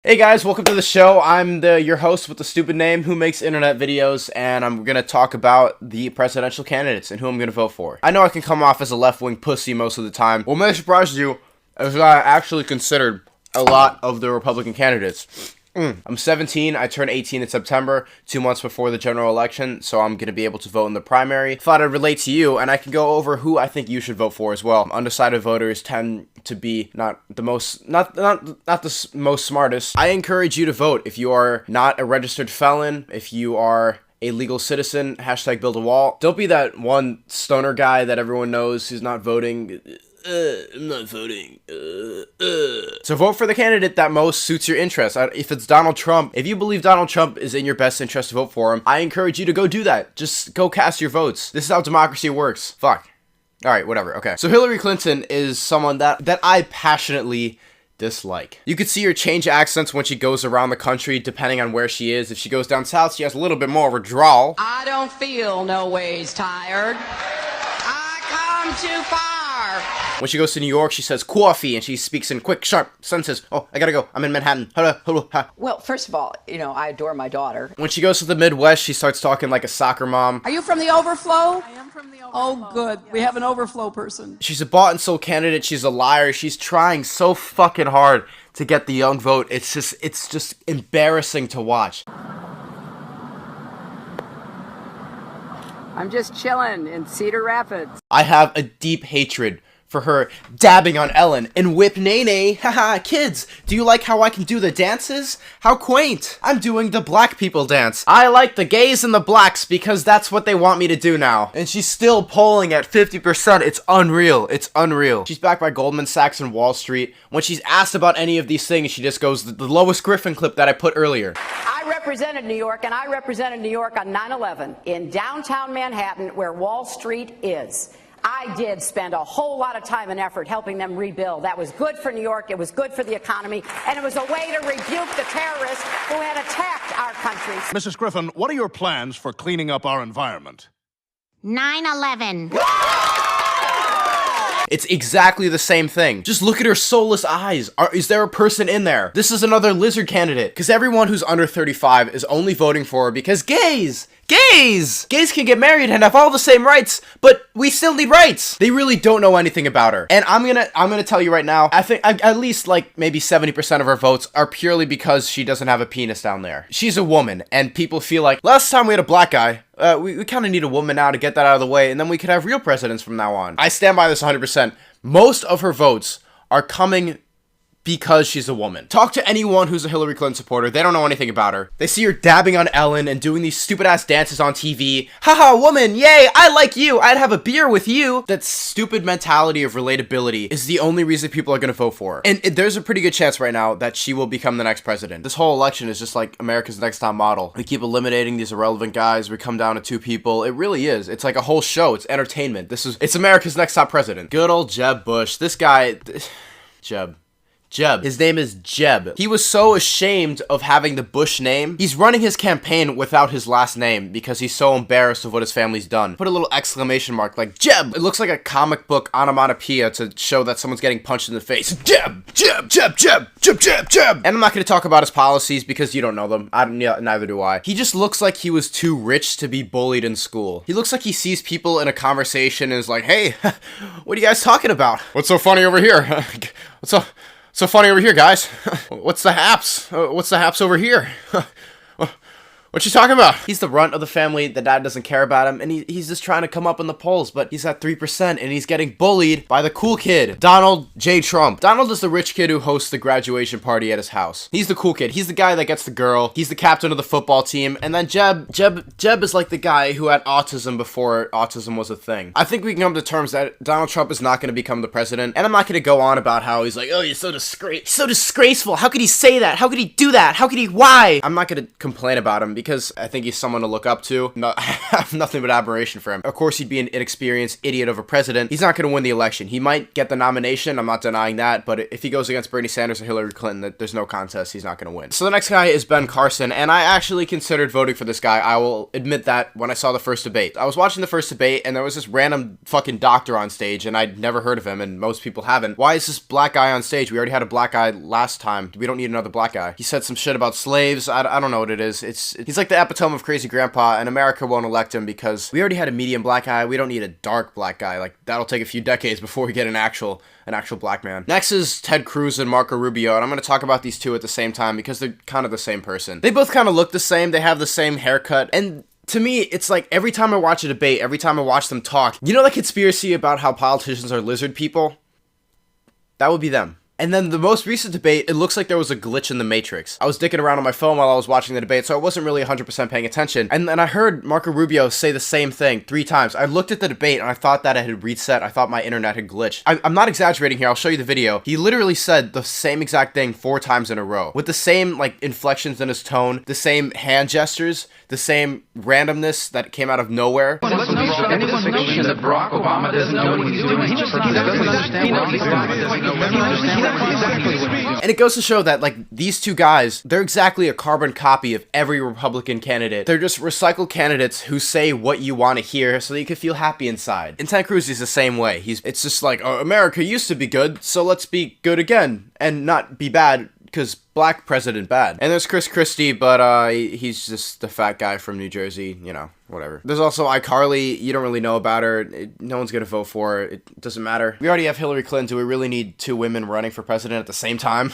Hey guys, welcome to the show. I'm your host with the stupid name who makes internet videos, and I'm gonna talk about the presidential candidates and who I'm gonna vote for. I know I can come off as a left-wing pussy most of the time. What may surprise you is that I actually considered a lot of the Republican candidates. I'm 17, I turned 18 in September, 2 months before the general election, so I'm going to be able to vote in the primary. Thought I'd relate to you, and I can go over who I think you should vote for as well. Undecided voters tend to be not the most smartest. I encourage you to vote if you are not a registered felon, if you are a legal citizen, hashtag build a wall. Don't be that one stoner guy that everyone knows who's not voting. I'm not voting. So vote for the candidate that most suits your interests. If it's Donald Trump, if you believe Donald Trump is in your best interest to vote for him, I encourage you to go do that. Just go cast your votes. This is how democracy works. Fuck. Alright, whatever. Okay. So Hillary Clinton is someone that I passionately dislike. You could see her change accents when she goes around the country depending on where she is. If she goes down south, she has a little bit more of a drawl. I don't feel no ways tired. I come too far. When she goes to New York, she says coffee, and she speaks in quick, sharp sentences. Oh, I gotta go. I'm in Manhattan. Well, first of all, I adore my daughter. When she goes to the Midwest, she starts talking like a soccer mom. Are you from the overflow? I am from the overflow. Oh, good. We have an overflow person. She's a bought and sold candidate. She's a liar. She's trying so fucking hard to get the young vote. It's just embarrassing to watch. I'm just chilling in Cedar Rapids. I have a deep hatred for her dabbing on Ellen and Whip Nene. Haha, kids, do you like how I can do the dances? How quaint. I'm doing the black people dance. I like the gays and the blacks because that's what they want me to do now. And she's still polling at 50%. It's unreal. It's unreal. She's backed by Goldman Sachs and Wall Street. When she's asked about any of these things, she just goes, the Lois Griffin clip that I put earlier. I represented New York, and I represented New York on 9/11 in downtown Manhattan, where Wall Street is. I did spend a whole lot of time and effort helping them rebuild. That was good for New York, it was good for the economy, and it was a way to rebuke the terrorists who had attacked our country. Mrs. Griffin, what are your plans for cleaning up our environment? 9/11. It's exactly the same thing. Just look at her soulless eyes. Is there a person in there? This is another lizard candidate. Because everyone who's under 35 is only voting for her because gays can get married and have all the same rights, but we still need rights. They really don't know anything about her. And I'm gonna tell you right now, I think at least like maybe 70% of her votes are purely because she doesn't have a penis down there. She's a woman, and people feel like last time we had a black guy, we kind of need a woman now to get that out of the way, and then we could have real presidents from now on. I stand by this 100%. Most of her votes are coming because she's a woman. Talk to anyone who's a Hillary Clinton supporter. They don't know anything about her. They see her dabbing on Ellen and doing these stupid ass dances on TV. Haha, woman, yay, I like you. I'd have a beer with you. That stupid mentality of relatability is the only reason people are gonna vote for her. And there's a pretty good chance right now that she will become the next president. This whole election is just like America's Next Top Model. We keep eliminating these irrelevant guys. We come down to 2 people. It really is. It's like a whole show. It's entertainment. It's America's Next Top President. Good old Jeb Bush. This guy, Jeb. His name is Jeb. He was so ashamed of having the Bush name. He's running his campaign without his last name because he's so embarrassed of what his family's done. Put a little exclamation mark like Jeb. It looks like a comic book onomatopoeia to show that someone's getting punched in the face. Jeb. And I'm not going to talk about his policies because you don't know them. Neither do I. He just looks like he was too rich to be bullied in school. He looks like he sees people in a conversation and is like, hey, what are you guys talking about? What's so funny over here? What's so funny over here, guys? What's the haps? What's the haps over here? What you talking about? He's the runt of the family. The dad doesn't care about him, and he's just trying to come up in the polls, but he's at 3%, and he's getting bullied by the cool kid, Donald J. Trump. Donald is the rich kid who hosts the graduation party at his house. He's the cool kid. He's the guy that gets the girl. He's the captain of the football team, and then Jeb is like the guy who had autism before autism was a thing. I think we can come to terms that Donald Trump is not going to become the president, and I'm not going to go on about how he's like, oh, he's so disgraceful. How could he say that? How could he do that? Why? I'm not going to complain about him because I think he's someone to look up to. No, I have nothing but admiration for him. Of course, he'd be an inexperienced idiot of a president. He's not going to win the election. He might get the nomination. I'm not denying that. But if he goes against Bernie Sanders or Hillary Clinton, there's no contest. He's not going to win. So the next guy is Ben Carson, and I actually considered voting for this guy. I will admit that when I saw the first debate. I was watching the first debate, and there was this random fucking doctor on stage, and I'd never heard of him, and most people haven't. Why is this black guy on stage? We already had a black guy last time. We don't need another black guy. He said some shit about slaves. I don't know what it is. He's like the epitome of crazy grandpa, and America won't elect him because we already had a medium black guy. We don't need a dark black guy. Like, that'll take a few decades before we get an actual black man. Next is Ted Cruz and Marco Rubio, and I'm going to talk about these two at the same time because they're kind of the same person. They both kind of look the same. They have the same haircut, and to me, it's like every time I watch a debate, every time I watch them talk, you know that conspiracy about how politicians are lizard people? That would be them. And then the most recent debate, it looks like there was a glitch in the Matrix. I was dicking around on my phone while I was watching the debate, so I wasn't really 100% paying attention. And then I heard Marco Rubio say the same thing 3 times. I looked at the debate and I thought that it had reset. I thought my internet had glitched. I'm not exaggerating here. I'll show you the video. He literally said the same exact thing 4 times in a row. With the same, like, inflections in his tone, the same hand gestures, the same randomness that came out of nowhere. Anyone knows that Barack Obama doesn't know what he's doing. He doesn't understand what he's doing. And it goes to show that, like, these two guys, they're exactly a carbon copy of every Republican candidate. They're just recycled candidates who say what you want to hear so that you can feel happy inside. And Ted Cruz is the same way. It's just like, oh, America used to be good, so let's be good again and not be bad because black president bad. And there's Chris Christie, but he's just the fat guy from New Jersey, you know, whatever. There's also iCarly. You don't really know about her. No one's gonna vote for her. It doesn't matter. We already have Hillary Clinton. Do we really need 2 women running for president at the same time?